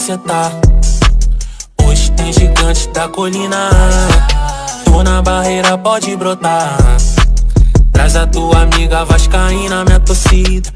cê tá. Hoje tem gigante da colina. Tô na barreira, pode brotar. Traz a tua amiga vascaína, minha torcida.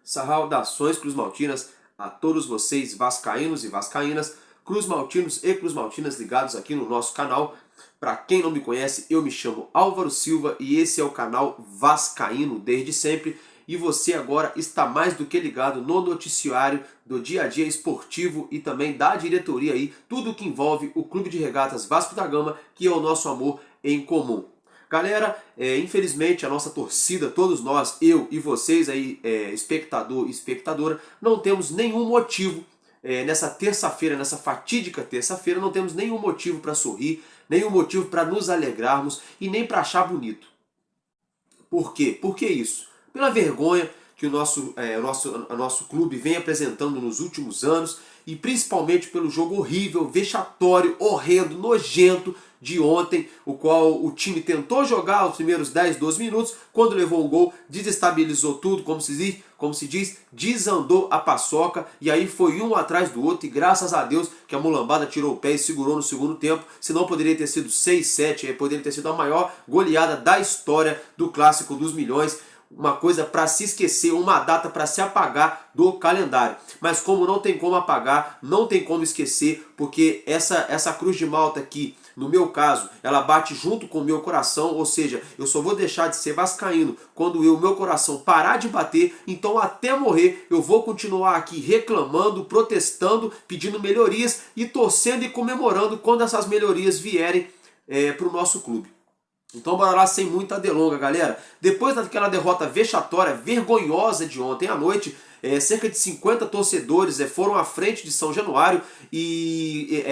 Saudações cruzmaltinas a todos vocês vascaínos e vascaínas, cruzmaltinos e cruzmaltinas ligados aqui no nosso canal. Para quem não me conhece, eu me chamo Álvaro Silva e esse é o canal Vascaíno desde sempre. E você agora está mais do que ligado no noticiário do dia a dia esportivo e também da diretoria aí, tudo que envolve o Clube de Regatas Vasco da Gama, que é o nosso amor em comum. Galera, infelizmente a nossa torcida, todos nós, eu e vocês aí, espectador e espectadora, não temos nenhum motivo nessa terça-feira, nessa fatídica terça-feira, não temos nenhum motivo para sorrir, nenhum motivo para nos alegrarmos e nem para achar bonito. Por quê? Por que isso? Pela vergonha que o nosso clube vem apresentando nos últimos anos e principalmente pelo jogo horrível, vexatório, horrendo, nojento de ontem, o qual o time tentou jogar os primeiros 10, 12 minutos, quando levou um gol, desestabilizou tudo, como se diz, desandou a paçoca, e aí foi um atrás do outro, e graças a Deus que a mulambada tirou o pé e segurou no segundo tempo, senão poderia ter sido 6-7, poderia ter sido a maior goleada da história do Clássico dos Milhões, uma coisa para se esquecer, uma data para se apagar do calendário. Mas como não tem como apagar, não tem como esquecer, porque essa cruz de malta aqui, no meu caso, ela bate junto com o meu coração, ou seja, eu só vou deixar de ser vascaíno quando o meu coração parar de bater, então até morrer eu vou continuar aqui reclamando, protestando, pedindo melhorias e torcendo e comemorando quando essas melhorias vierem para o nosso clube. Então bora lá sem muita delonga, galera. Depois daquela derrota vexatória, vergonhosa de ontem à noite, cerca de 50 torcedores foram à frente de São Januário e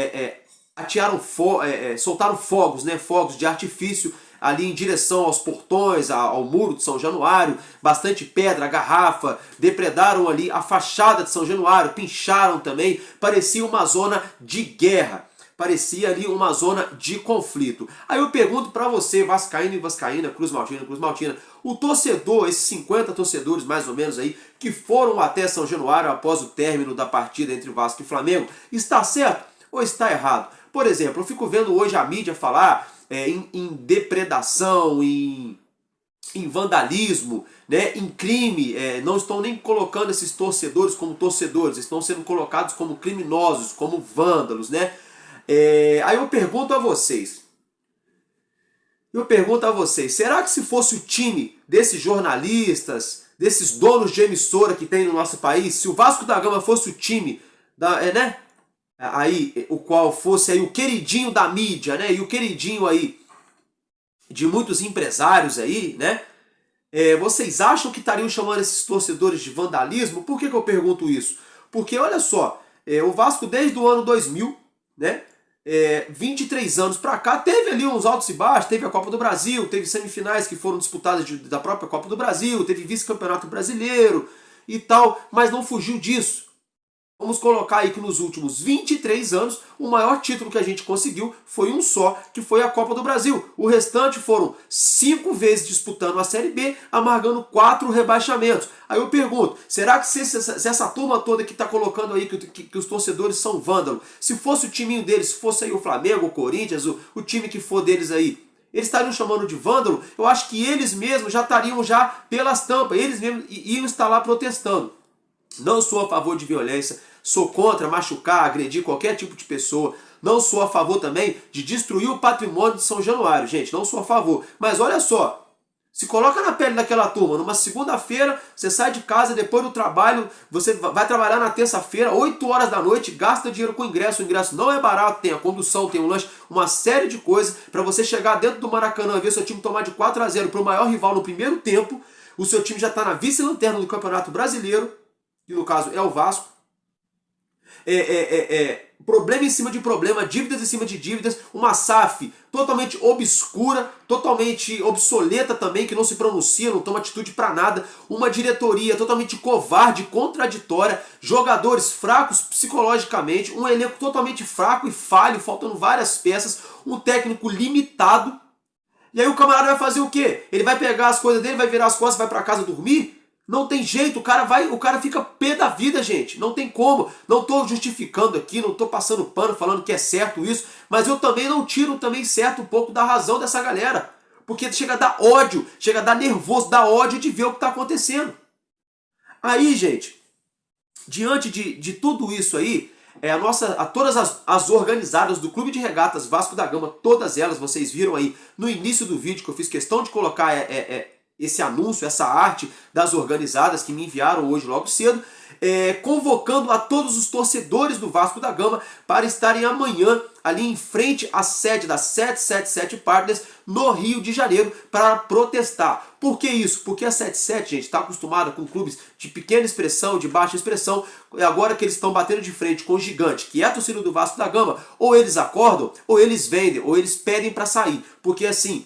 soltaram fogos, fogos de artifício ali em direção aos portões, ao muro de São Januário, bastante pedra, garrafa, depredaram ali a fachada de São Januário, pincharam também, parecia uma zona de guerra. Parecia ali uma zona de conflito. Aí eu pergunto para você, vascaíno e vascaína, cruzmaltina, o torcedor, esses 50 torcedores mais ou menos aí, que foram até São Januário após o término da partida entre Vasco e Flamengo, está certo ou está errado? Por exemplo, eu fico vendo hoje a mídia falar em depredação, em vandalismo, em crime, não estão nem colocando esses torcedores como torcedores, estão sendo colocados como criminosos, como vândalos, aí eu pergunto a vocês, será que se fosse o time desses jornalistas, desses donos de emissora que tem no nosso país, se o Vasco da Gama fosse o time, o qual fosse aí o queridinho da mídia, e o queridinho aí de muitos empresários aí, vocês acham que estariam chamando esses torcedores de vandalismo? Por que eu pergunto isso? Porque olha só, o Vasco desde o ano 2000, 23 anos pra cá, teve ali uns altos e baixos, teve a Copa do Brasil, teve semifinais que foram disputadas da própria Copa do Brasil, teve vice-campeonato brasileiro e tal, mas não fugiu disso. Vamos colocar aí que nos últimos 23 anos, o maior título que a gente conseguiu foi um só, que foi a Copa do Brasil. O restante foram 5 vezes disputando a Série B, amargando 4 rebaixamentos. Aí eu pergunto, será que se essa turma toda que está colocando aí que os torcedores são vândalos, se fosse o timinho deles, se fosse aí o Flamengo, o Corinthians, o time que for deles aí, eles estariam chamando de vândalo? Eu acho que eles mesmos já estariam pelas tampas, eles mesmos iam estar lá protestando. Não sou a favor de violência, sou contra machucar, agredir qualquer tipo de pessoa. Não sou a favor também de destruir o patrimônio de São Januário, gente. Não sou a favor. Mas olha só, se coloca na pele daquela turma. Numa segunda-feira, você sai de casa depois do trabalho, você vai trabalhar na terça-feira, 8 horas da noite, gasta dinheiro com ingresso. O ingresso não é barato, tem a condução, tem um lanche, uma série de coisas para você chegar dentro do Maracanã e ver seu time tomar de 4-0 para o maior rival no primeiro tempo. o seu time já está na vice-lanterna do Campeonato Brasileiro, que no caso é o Vasco. Problema em cima de problema, dívidas em cima de dívidas, uma SAF totalmente obscura, totalmente obsoleta também, que não se pronuncia, não toma atitude para nada, uma diretoria totalmente covarde, contraditória, jogadores fracos psicologicamente, um elenco totalmente fraco e falho, faltando várias peças, um técnico limitado. E aí o camarada vai fazer o quê? Ele vai pegar as coisas dele, vai virar as costas e vai para casa dormir? Não tem jeito, o cara fica pé da vida, gente. Não tem como. Não estou justificando aqui, não estou passando pano falando que é certo isso, mas eu também não tiro também certo um pouco da razão dessa galera. Porque chega a dar ódio, chega a dar nervoso, dá ódio de ver o que está acontecendo. Aí, gente, diante de tudo isso aí, todas as organizadas do Clube de Regatas Vasco da Gama, todas elas, vocês viram aí no início do vídeo que eu fiz questão de colocar esse anúncio, essa arte das organizadas que me enviaram hoje logo cedo, convocando a todos os torcedores do Vasco da Gama para estarem amanhã ali em frente à sede da 777 Partners no Rio de Janeiro para protestar. Por que isso? Porque a 77, gente, está acostumada com clubes de pequena expressão, de baixa expressão, e agora que eles estão batendo de frente com o gigante, que é a torcida do Vasco da Gama, ou eles acordam, ou eles vendem, ou eles pedem para sair. Porque assim,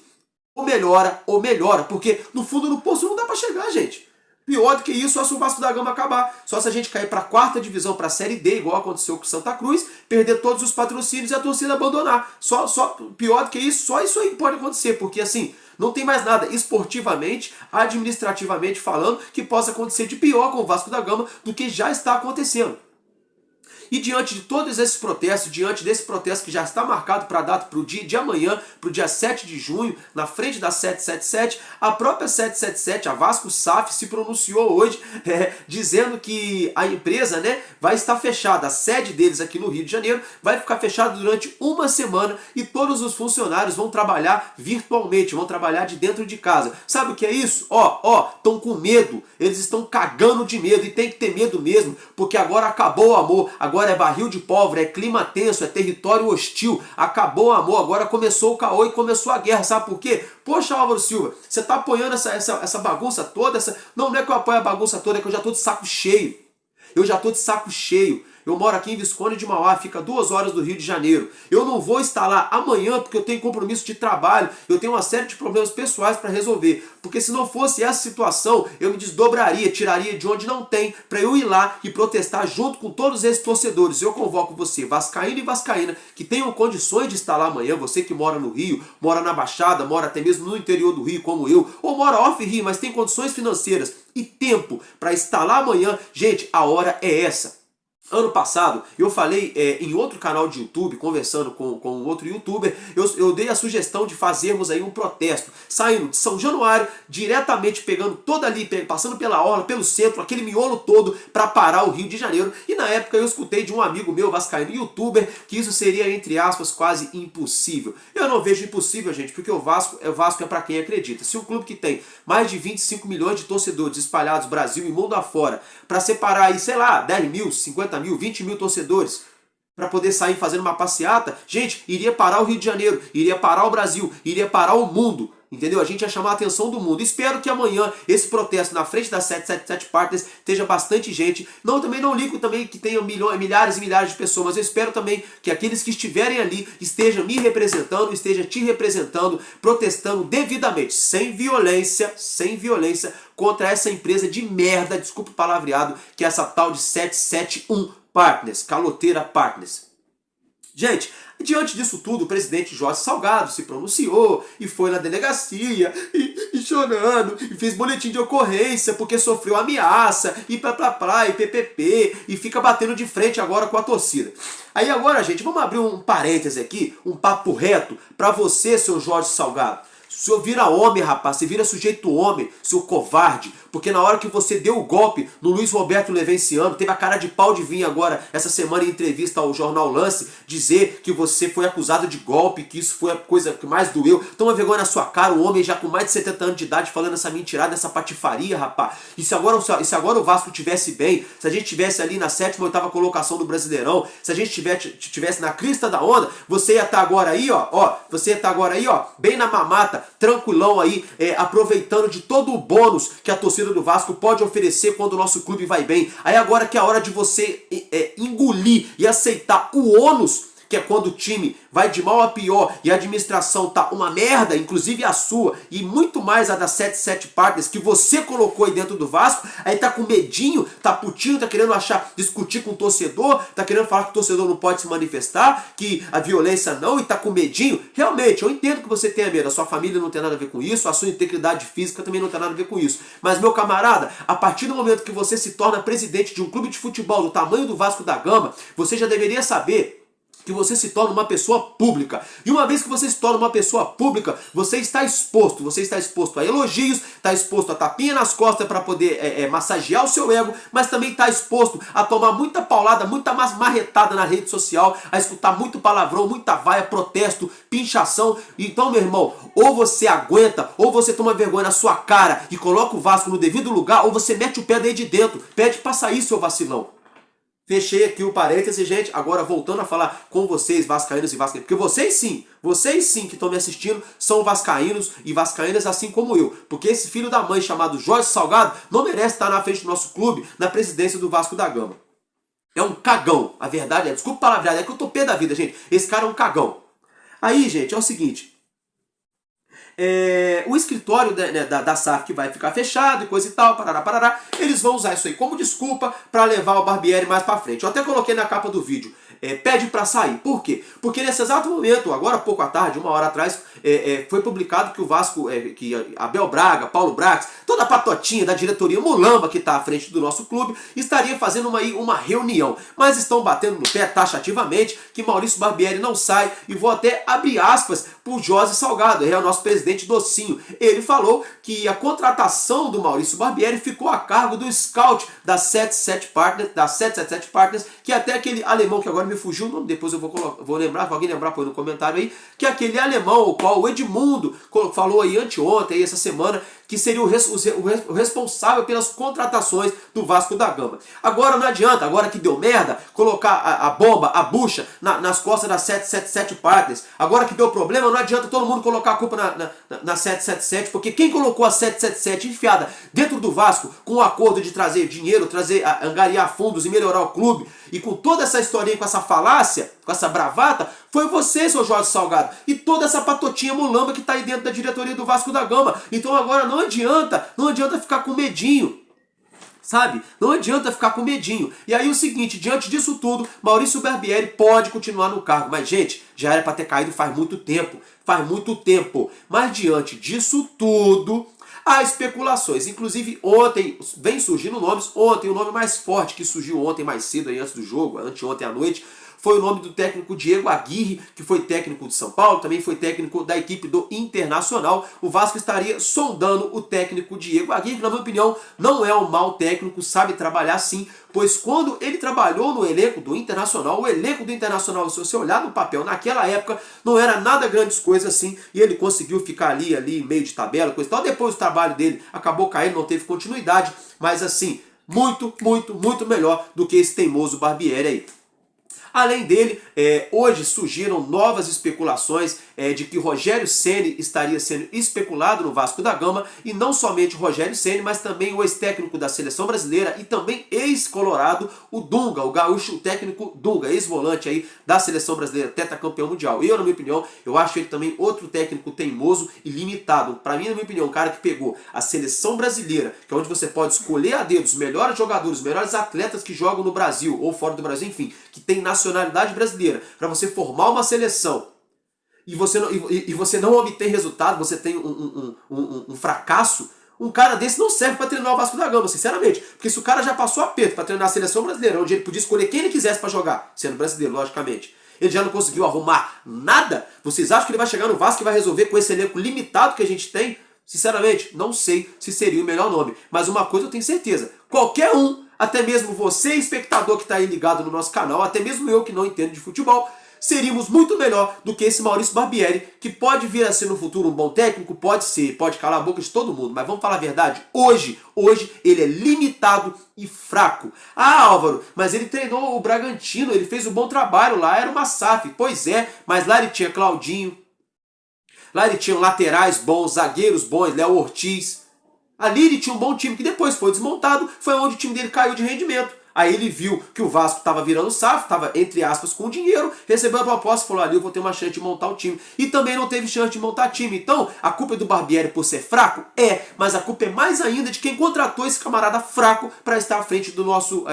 ou melhora, porque no fundo do poço não dá para chegar, gente. Pior do que isso, só se o Vasco da Gama acabar. Só se a gente cair para a 4ª divisão, para a Série D, igual aconteceu com o Santa Cruz, perder todos os patrocínios e a torcida abandonar. Pior do que isso, só isso aí pode acontecer, porque assim, não tem mais nada esportivamente, administrativamente falando, que possa acontecer de pior com o Vasco da Gama do que já está acontecendo. E diante de todos esses protestos, diante desse protesto que já está marcado para a data, para o dia de amanhã, para o dia 7 de junho, na frente da 777, a própria 777, a Vasco SAF, se pronunciou hoje dizendo que a empresa, vai estar fechada, a sede deles aqui no Rio de Janeiro vai ficar fechada durante uma semana e todos os funcionários vão trabalhar virtualmente, vão trabalhar de dentro de casa. Sabe o que é isso? Estão com medo, eles estão cagando de medo e tem que ter medo mesmo, porque agora acabou o amor, agora é barril de pólvora, é clima tenso, é território hostil, acabou o amor, agora começou o caô e começou a guerra, sabe por quê? Poxa, Álvaro Silva, você está apoiando essa bagunça toda? Não é que eu apoio a bagunça toda, é que eu já estou de saco cheio. Eu moro aqui em Visconde de Mauá, fica 2 horas do Rio de Janeiro. Eu não vou estar lá amanhã porque eu tenho compromisso de trabalho, eu tenho uma série de problemas pessoais para resolver. Porque se não fosse essa situação, eu me desdobraria, tiraria de onde não tem, para eu ir lá e protestar junto com todos esses torcedores. Eu convoco você, vascaíno e vascaína, que tenham condições de estar lá amanhã, você que mora no Rio, mora na Baixada, mora até mesmo no interior do Rio, como eu, ou mora off-Rio, mas tem condições financeiras e tempo para estar lá amanhã. Gente, a hora é essa. Ano passado, eu falei em outro canal de YouTube, conversando com outro youtuber, eu dei a sugestão de fazermos aí um protesto, saindo de São Januário, diretamente pegando toda ali, passando pela orla, pelo centro, aquele miolo todo, para parar o Rio de Janeiro. E na época eu escutei de um amigo meu, vascaíno youtuber, que isso seria, entre aspas, quase impossível. Eu não vejo impossível, gente, porque o Vasco é para quem acredita. Se um clube que tem mais de 25 milhões de torcedores espalhados Brasil e mundo afora, para separar aí, sei lá, 10 mil, 50 mil, 20 mil torcedores para poder sair fazendo uma passeata, gente, iria parar o Rio de Janeiro, iria parar o Brasil, iria parar o mundo, entendeu? A gente ia chamar a atenção do mundo. Espero que amanhã esse protesto na frente da 777 Partners esteja bastante gente. Também não ligo também que tenha milhares e milhares de pessoas, mas eu espero também que aqueles que estiverem ali estejam me representando, estejam te representando, protestando devidamente, sem violência, contra essa empresa de merda, desculpa o palavreado, que é essa tal de 771 Partners, Caloteira Partners. Gente, diante disso tudo, o presidente Jorge Salgado se pronunciou e foi na delegacia e chorando e fez boletim de ocorrência porque sofreu ameaça e e PPP e fica batendo de frente agora com a torcida. Aí agora, gente, vamos abrir um parêntese aqui, um papo reto para você, seu Jorge Salgado. O senhor vira homem, rapaz, você vira sujeito homem, seu covarde, porque na hora que você deu o golpe no Luiz Roberto Levenciano, teve a cara de pau de vir agora, essa semana em entrevista ao jornal Lance, dizer que você foi acusado de golpe, que isso foi a coisa que mais doeu. Toma vergonha na sua cara, o homem já com mais de 70 anos de idade falando essa mentirada, essa patifaria, rapaz. E se agora o Vasco tivesse bem, se a gente tivesse ali na 7ª, 8ª colocação do Brasileirão, se a gente tivesse na crista da onda, você ia estar agora aí, ó, bem na mamata, tranquilão aí, aproveitando de todo o bônus que a torcida do Vasco pode oferecer quando o nosso clube vai bem. Aí agora que é a hora de você engolir e aceitar o ônus, que é quando o time vai de mal a pior e a administração tá uma merda, inclusive a sua, e muito mais a da 77 Partners, que você colocou aí dentro do Vasco, aí tá com medinho, tá putinho, tá querendo discutir com o torcedor, tá querendo falar que o torcedor não pode se manifestar, que a violência não, e tá com medinho. Realmente, eu entendo que você tenha medo, a sua família não tem nada a ver com isso, a sua integridade física também não tem nada a ver com isso. Mas, meu camarada, a partir do momento que você se torna presidente de um clube de futebol do tamanho do Vasco da Gama, você já deveria saber que você se torna uma pessoa pública. E uma vez que você se torna uma pessoa pública, você está exposto a elogios, está exposto a tapinha nas costas para poder massagear o seu ego, mas também está exposto a tomar muita paulada, muita marretada na rede social, a escutar muito palavrão, muita vaia, protesto, pinchação. Então, meu irmão, ou você aguenta, ou você toma vergonha na sua cara e coloca o Vasco no devido lugar, ou você mete o pé daí de dentro. Pede para sair, seu vacilão. Fechei aqui o parêntese, gente. Agora voltando a falar com vocês, vascaínos e vascaínas, porque vocês sim que estão me assistindo, são vascaínos e vascaínas assim como eu. Porque esse filho da mãe chamado Jorge Salgado não merece estar na frente do nosso clube, na presidência do Vasco da Gama. É um cagão. A verdade é, desculpa o palavreado, é que eu tô pé da vida, gente. Esse cara é um cagão. Aí, gente, é o seguinte. O escritório da SAF que vai ficar fechado e coisa e tal, parará, eles vão usar isso aí como desculpa para levar o Barbieri mais para frente. Eu até coloquei na capa do vídeo, pede para sair. Por quê? Porque nesse exato momento, agora pouco à tarde, uma hora atrás, foi publicado que o Vasco, que Abel Braga, Paulo Brax, toda a patotinha da diretoria mulamba que está à frente do nosso clube, estaria fazendo uma reunião. Mas estão batendo no pé taxativamente que Maurício Barbieri não sai, e vou até abrir aspas por Jorge Salgado, é o nosso presidente docinho. Ele falou que a contratação do Maurício Barbieri ficou a cargo do scout da 77 Partners, que é até aquele alemão que agora me fugiu o nome, depois eu vou lembrar, se alguém lembrar, põe no comentário aí, que é aquele alemão, o qual o Edmundo falou aí anteontem, aí essa semana, que seria o responsável pelas contratações do Vasco da Gama. Agora não adianta, agora que deu merda, colocar a bomba, a bucha nas costas da 777 Partners. Agora que deu problema, não adianta todo mundo colocar a culpa na 777, porque quem colocou a 777 enfiada dentro do Vasco com o acordo de trazer dinheiro, angariar fundos e melhorar o clube, e com toda essa historinha, com essa falácia, com essa bravata, foi você, seu Jorge Salgado, e toda essa patotinha mulamba que está aí dentro da diretoria do Vasco da Gama. Então agora não adianta ficar com medinho, sabe? Não adianta ficar com medinho. E aí o seguinte, diante disso tudo, Maurício Barbieri pode continuar no cargo, mas gente, já era para ter caído faz muito tempo, mas diante disso tudo, há especulações. Inclusive ontem, vem surgindo nomes, o nome mais forte que surgiu ontem mais cedo, aí, antes do jogo, anteontem à noite, foi o nome do técnico Diego Aguirre, que foi técnico de São Paulo, também foi técnico da equipe do Internacional. O Vasco estaria sondando o técnico Diego Aguirre, que na minha opinião não é um mau técnico, sabe trabalhar sim, pois quando ele trabalhou no elenco do Internacional, o elenco do Internacional, se você olhar no papel, naquela época, não era nada grandes coisas assim, e ele conseguiu ficar ali meio de tabela, coisa e tal. Depois o trabalho dele acabou caindo, não teve continuidade, mas assim, muito melhor do que esse teimoso Barbieri aí. Além dele, hoje surgiram novas especulações de que Rogério Ceni estaria sendo especulado no Vasco da Gama, e não somente Rogério Ceni, mas também o ex-técnico da seleção brasileira e também ex-colorado, o Dunga, o gaúcho, o técnico Dunga, ex-volante aí da seleção brasileira, tetracampeão mundial. Eu, na minha opinião, eu acho ele também outro técnico teimoso e limitado. Para mim, na minha opinião, um cara que pegou a seleção brasileira, que é onde você pode escolher a dedo os melhores jogadores, os melhores atletas que jogam no Brasil ou fora do Brasil, enfim, que tem nacionalidade brasileira, para você formar uma seleção e você não obter resultado, você tem um fracasso, um cara desse não serve para treinar o Vasco da Gama, sinceramente. Porque se o cara já passou aperto para treinar a seleção brasileira, onde ele podia escolher quem ele quisesse para jogar, sendo brasileiro, logicamente, ele já não conseguiu arrumar nada, vocês acham que ele vai chegar no Vasco e vai resolver com esse elenco limitado que a gente tem? Sinceramente, não sei se seria o melhor nome. Mas uma coisa eu tenho certeza, qualquer um, até mesmo você, espectador que está aí ligado no nosso canal, até mesmo eu que não entendo de futebol, seríamos muito melhor do que esse Maurício Barbieri, que pode vir a ser no futuro um bom técnico, pode ser, pode calar a boca de todo mundo, mas vamos falar a verdade, hoje ele é limitado e fraco. Ah, Álvaro, mas ele treinou o Bragantino, ele fez um bom trabalho lá, era uma SAF, pois é, mas lá ele tinha Claudinho, Lá ele tinha laterais bons, zagueiros bons, Léo Ortiz. Ali ele tinha um bom time que depois foi desmontado, foi onde o time dele caiu de rendimento. Aí ele viu que o Vasco estava virando safo, estava, entre aspas, com dinheiro, recebeu a proposta e falou, ali eu vou ter uma chance de montar o time. E também não teve chance de montar time. Então, a culpa é do Barbieri por ser fraco? É, mas a culpa é mais ainda de quem contratou esse camarada fraco para estar à frente do nosso,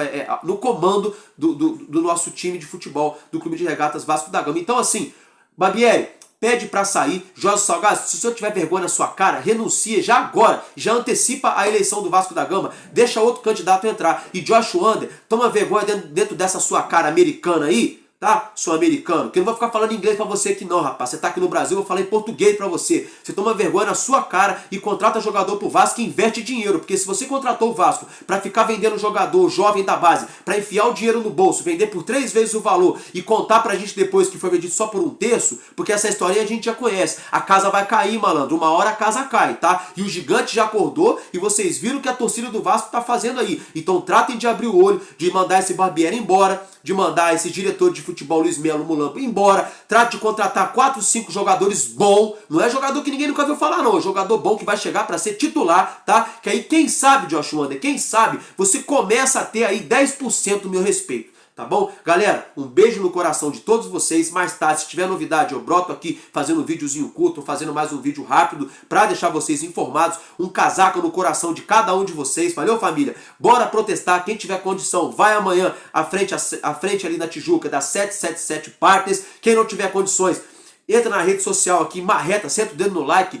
no comando do nosso time de futebol, do Clube de Regatas Vasco da Gama. Então, assim, Barbieri, pede pra sair. Jorge Salgado, se o senhor tiver vergonha na sua cara, renuncia já agora. Já antecipa a eleição do Vasco da Gama. Deixa outro candidato entrar. E Josh Wander, toma vergonha dentro dessa sua cara americana aí, tá? Sul-americano. Que eu não vou ficar falando inglês pra você aqui não, rapaz. Você tá aqui no Brasil, eu vou falar em português pra você. Você toma vergonha na sua cara e contrata jogador pro Vasco e investe dinheiro. Porque se você contratou o Vasco pra ficar vendendo jogador jovem da base, pra enfiar o dinheiro no bolso, vender por 3 vezes o valor e contar pra gente depois que foi vendido só por 1/3, porque essa historinha a gente já conhece. A casa vai cair, malandro. Uma hora a casa cai, tá? E o gigante já acordou e vocês viram o que a torcida do Vasco tá fazendo aí. Então tratem de abrir o olho, de mandar esse Barbieri embora, de mandar esse diretor de futebol Luiz Melo Mulambo embora, trate de contratar 4, 5 jogadores bons, não é jogador que ninguém nunca viu falar não, é jogador bom que vai chegar para ser titular, tá? Que aí quem sabe, Josh Wander, quem sabe, você começa a ter aí 10% do meu respeito. Tá bom? Galera, um beijo no coração de todos vocês. Mais tarde, se tiver novidade, eu broto aqui fazendo um videozinho curto, fazendo mais um vídeo rápido para deixar vocês informados. Um casaco no coração de cada um de vocês. Valeu, família? Bora protestar. Quem tiver condição, vai amanhã à frente ali na Tijuca da 777 Partners. Quem não tiver condições, entra na rede social aqui, marreta, senta o dedo no like,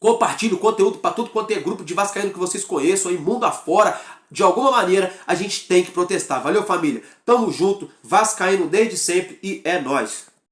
compartilhe o conteúdo para tudo quanto é grupo de vascaíno que vocês conheçam, aí mundo afora. De alguma maneira, a gente tem que protestar. Valeu, família? Tamo junto, vascaíno desde sempre e é nóis.